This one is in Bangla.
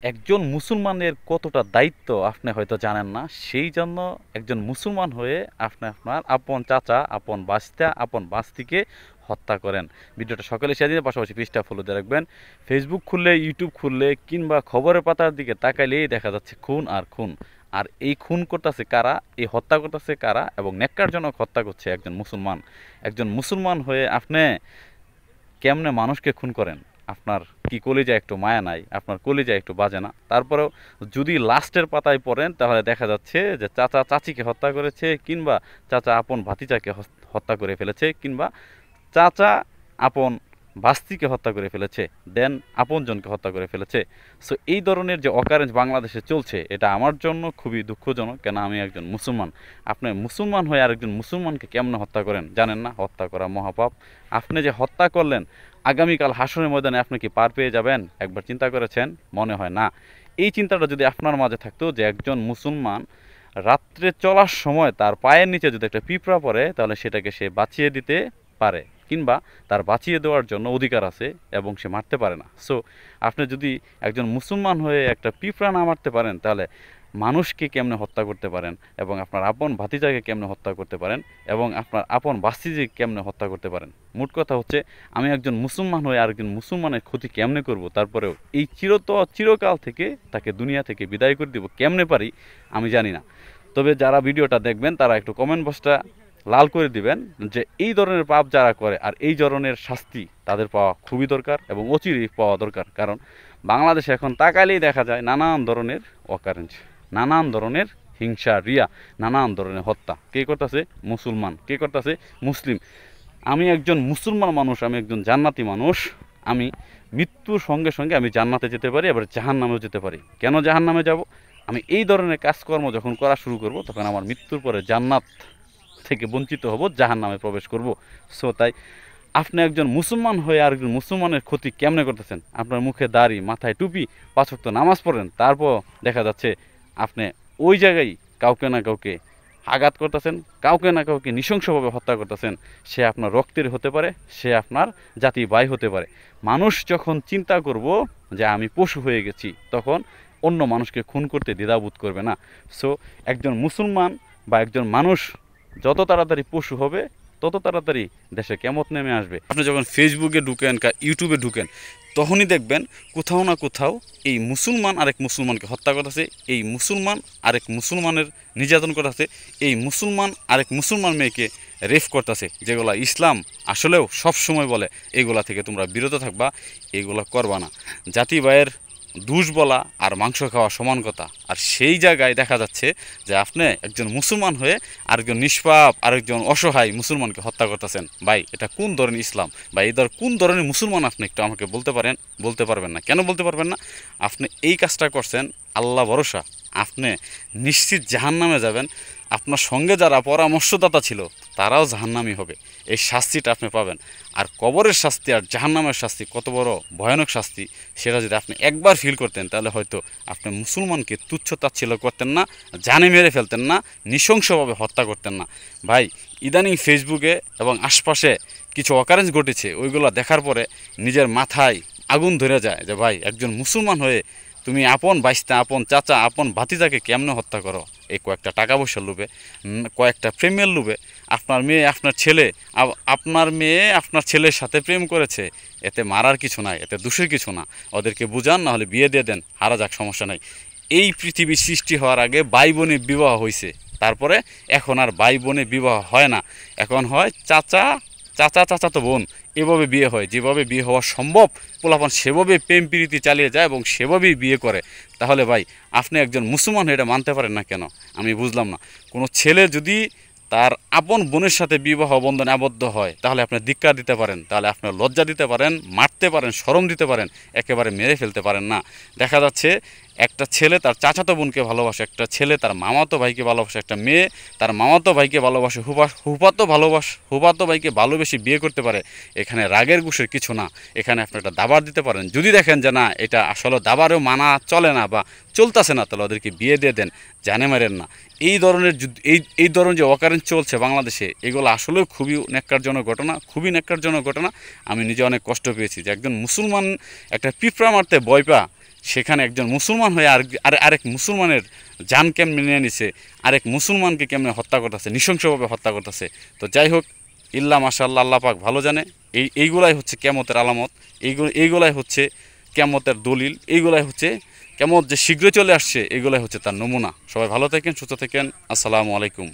একজন মুসলমানের কতটা দায়িত্ব আপনি হয়তো জানেন না। সেই জন্য একজন মুসলমান হয়ে আপনি আপনার আপন চাচা, আপন বাস্তা, আপন বাস্তিকে হত্যা করেন। ভিডিওটা সকলে শেয়ার দিন, পাশাপাশি পেজটা ফলো দিয়ে রাখবেন। ফেসবুক খুললে, ইউটিউব খুললে কিংবা খবরের পাতার দিকে তাকাইলেই দেখা যাচ্ছে খুন আর খুন। আর এই খুন করতেছে কারা, এই হত্যা করতেছে কারা এবং ন্যাক্কারজনক হত্যা করছে একজন মুসলমান। একজন মুসলমান হয়ে আপনি কেমনে মানুষকে খুন করেন? আপনার কি কলিজায় একটু মায়া নাই? আপনার কলিজায় একটু বাজে না? তারপরেও যদি লাস্টের পাতায় পড়েন তাহলে দেখা যাচ্ছে যে চাচা চাচিকে হত্যা করেছে, কিংবা চাচা আপন ভাতিজাকে হত্যা করে ফেলেছে, কিংবা চাচা আপন বাস্তিকে হত্যা করে ফেলেছে, দেন আপনজনকে হত্যা করে ফেলেছে। সো এই ধরনের যে অকারেন্স বাংলাদেশে চলছে, এটা আমার জন্য খুবই দুঃখজনক। কেন আমি একজন মুসলমান। আপনি মুসলমান হয়ে আরেকজন মুসলমানকে কেমনে হত্যা করেন জানেন না? হত্যা করা মহাপাপ। আপনি যে হত্যা করলেন, আগামীকাল হাসরের ময়দানে আপনি কি পার পেয়ে যাবেন? একবার চিন্তা করেছেন? মনে হয় না। এই চিন্তাটা যদি আপনার মাঝে থাকতো যে একজন মুসলমান রাত্রে চলার সময় তার পায়ের নিচে যদি একটা পিঁপড়া পড়ে, তাহলে সেটাকে সে বাঁচিয়ে দিতে পারে, কিংবা তার বাঁচিয়ে দেওয়ার জন্য অধিকার আছে এবং সে মারতে পারে না। সো আপনি যদি একজন মুসলমান হয়ে একটা পিঁপড়া না মারতে পারেন, তাহলে মানুষকে কেমনে হত্যা করতে পারেন, এবং আপনার আপন ভাতিজাকে কেমনে হত্যা করতে পারেন, এবং আপনার আপন বাস্তিকে কেমনে হত্যা করতে পারেন? মোট কথা হচ্ছে, আমি একজন মুসলমান হয়ে আরেকজন মুসলমানের ক্ষতি কেমনে করব, তারপরেও এই চিরকাল থেকে তাকে দুনিয়া থেকে বিদায় করে দিব কেমনে পারি আমি জানি না। তবে যারা ভিডিওটা দেখবেন তারা একটু কমেন্ট বক্সটা লাল করে দিবেন যে এই ধরনের পাপ যারা করে আর এই ধরনের শাস্তি তাদের পাওয়া খুবই দরকার এবং অচিরেই পাওয়া দরকার। কারণ বাংলাদেশে এখন তাকাইলেই দেখা যায় নানান ধরনের অকারেন্স, নানান ধরনের হিংসা, রিয়া, নানান ধরনের হত্যা। কে করতেছে? মুসলমান। কে করতেছে? মুসলিম। আমি একজন মুসলমান মানুষ, আমি একজন জান্নাতি মানুষ। আমি মৃত্যুর সঙ্গে সঙ্গে আমি জান্নাতে যেতে পারি, আবার জাহান্নামেও যেতে পারি। কেন জাহান্নামে যাব? আমি এই ধরনের কাজকর্ম যখন করা শুরু করব, তখন আমার মৃত্যুর পরে জান্নাত থেকে বঞ্চিত হব, জাহান্নামে প্রবেশ করব। সো তাই আপনি একজন মুসলমান হয়ে আর একজন মুসলমানের ক্ষতি কেমনে করতেছেন? আপনার মুখে দাড়ি, মাথায় টুপি, 5 ওয়াক্ত নামাজ পড়েন, তারপর দেখা যাচ্ছে আপনি ওই জায়গায় কাউকে না কাউকে আঘাত করতেছেন, কাউকে না কাউকে নৃশংসভাবে হত্যা করতেছেন। সে আপনার রক্তের হতে পারে, সে আপনার জাতি ভাই হতে পারে। মানুষ যখন চিন্তা করব যে আমি পশু হয়ে গেছি, তখন অন্য মানুষকে খুন করতে দ্বিধাবোধ করবে না। সো একজন মুসলমান বা একজন মানুষ যত তাড়াতাড়ি পশু হবে, তত তাড়াতাড়ি দেশে কিয়ামত নেমে আসবে। আপনি যখন ফেসবুকে ঢুকেন, ইউটিউবে ঢুকেন, তখনই দেখবেন কোথাও না কোথাও এই মুসলমান আরেক মুসলমানকে হত্যা করতেছে, এই মুসলমান আরেক মুসলমানের নির্যাতন করতেছে, এই মুসলমান আরেক মুসলমান মেয়েকে রেফ করতেছে, যেগুলা ইসলাম আসলেও সব সময় বলে এগুলা থেকে তোমরা বিরত থাকবা, এগুলা করবা না। জাতি ভাইয়ের দুষ বলা আর মাংস খাওয়া সমান কথা। আর সেই জায়গায় দেখা যাচ্ছে যে আপনি একজন মুসলমান হয়ে আরেকজন নিষ্পাপ, আরেকজন অসহায় মুসলমানকে হত্যা করতেছেন। ভাই, এটা কোন ধরনের ইসলাম? বা এই কোন ধরনের মুসলমান আপনি একটু আমাকে বলতে পারেন? বলতে পারবেন না। কেন বলতে পারবেন না? আপনি এই কাজটা করছেন আল্লাহ ভরসা, আপনি নিশ্চিত জাহান্নামে যাবেন। আপনার সঙ্গে যারা পরামর্শদাতা ছিল তারাও জাহান্নামী হবে। এই শাস্তিটা আপনি পাবেন। আর কবরের শাস্তি আর জাহান্নামের শাস্তি কত বড় ভয়ানক শাস্তি, সেটা যদি আপনি একবার ফিল করতেন, তাহলে হয়তো আপনি মুসলমানকে তুচ্ছ তাচ্ছিল্য করতেন না, জানে মেরে ফেলতেন না, নৃশংসভাবে হত্যা করতেন না। ভাই, ইদানিং ফেসবুকে এবং আশপাশে কিছু অকারেন্স ঘটেছে, ওইগুলো দেখার পরে নিজের মাথায় আগুন ধরে যায় যে ভাই, একজন মুসলমান হয়ে তুমি আপন বাইস্তা, আপন চাচা, আপন ভাতিজাকে কেমনে হত্যা করো? এই কয়েকটা টাকা পয়সার লোভে, কয়েকটা প্রেমের লোভে। আপনার মেয়ে, আপনার ছেলে, আপনার মেয়ে আপনার ছেলের সাথে প্রেম করেছে, এতে মারার কিছু নাই, এতে দোষের কিছু না। ওদেরকে বুঝান, নাহলে বিয়ে দিয়ে দেন, হারা যাক, সমস্যা নাই। এই পৃথিবী সৃষ্টি হওয়ার আগে ভাই বোনে বিবাহ হয়েছে, তারপরে এখন আর ভাই বোনে বিবাহ হয় না, এখন হয় চাচা চাচা চাচাতো বোন। এভাবে বিয়ে হয়, যেভাবে বিয়ে হওয়া সম্ভব পোলাপান সেভাবে প্রেম প্রীতি চালিয়ে যায় এবং সেভাবেই বিয়ে করে। তাহলে ভাই, আপনি একজন মুসলমান হয়ে এটা মানতে পারেন না কেন? আমি বুঝলাম না। কোনো ছেলে যদি তার আপন বোনের সাথে বিবাহ বন্ধনে আবদ্ধ হয়, তাহলে আপনি ধিক্কার দিতে পারেন, তাহলে আপনার লজ্জা দিতে পারেন, মারতে পারেন, শরম দিতে পারেন, একেবারে মেরে ফেলতে পারেন না। দেখা যাচ্ছে একটা ছেলে তার চাচাতো বোনকে ভালোবাসে, একটা ছেলে তার মামাতো ভাইকে ভালোবাসে, একটা মেয়ে তার মামাতো ভাইকে ভালোবাসে, হুপাতো ভাইকে ভালোবেসে বিয়ে করতে পারে। এখানে রাগের গুষের কিছু না। এখানে আপনি একটা দাবার দিতে পারেন। যদি দেখেন যে না, এটা আসলে দাবারেও মানা চলে না বা চলতেছে না, তাহলে ওদেরকে বিয়ে দিয়ে দেন, জানে মারেন না। এই ধরনের এই ধরনের যে অকারেন্স চলছে বাংলাদেশে, এগুলো আসলেও খুবই ন্যাক্কারজনক ঘটনা, খুবই ন্যাক্কারজনক ঘটনা। আমি নিজে অনেক কষ্ট পেয়েছি যে একজন মুসলমান একটা পিঁপড়া মারতে ভয় পা, সেখানে একজন মুসলমান হয়ে আরেক মুসলমানের জান কেমনে নিয়ে নিছে, আরেক মুসলমানকে কেমনে হত্যা করতেছে, নৃশংসভাবে হত্যা করতেছে। তো যাই হোক, ইল্লা মাশাআল্লাহ, আল্লাহ পাক ভালো জানে। এইগুলাই হচ্ছে কিয়ামতের আলামত, এইগুলাই হচ্ছে কিয়ামতের দলিল, এইগুলাই হচ্ছে কিয়ামত যে শীঘ্রই চলে আসছে, এইগুলাই হচ্ছে তার নমুনা। সবাই ভালো থাকেন, সুস্থ থাকেন। আসসালামু আলাইকুম।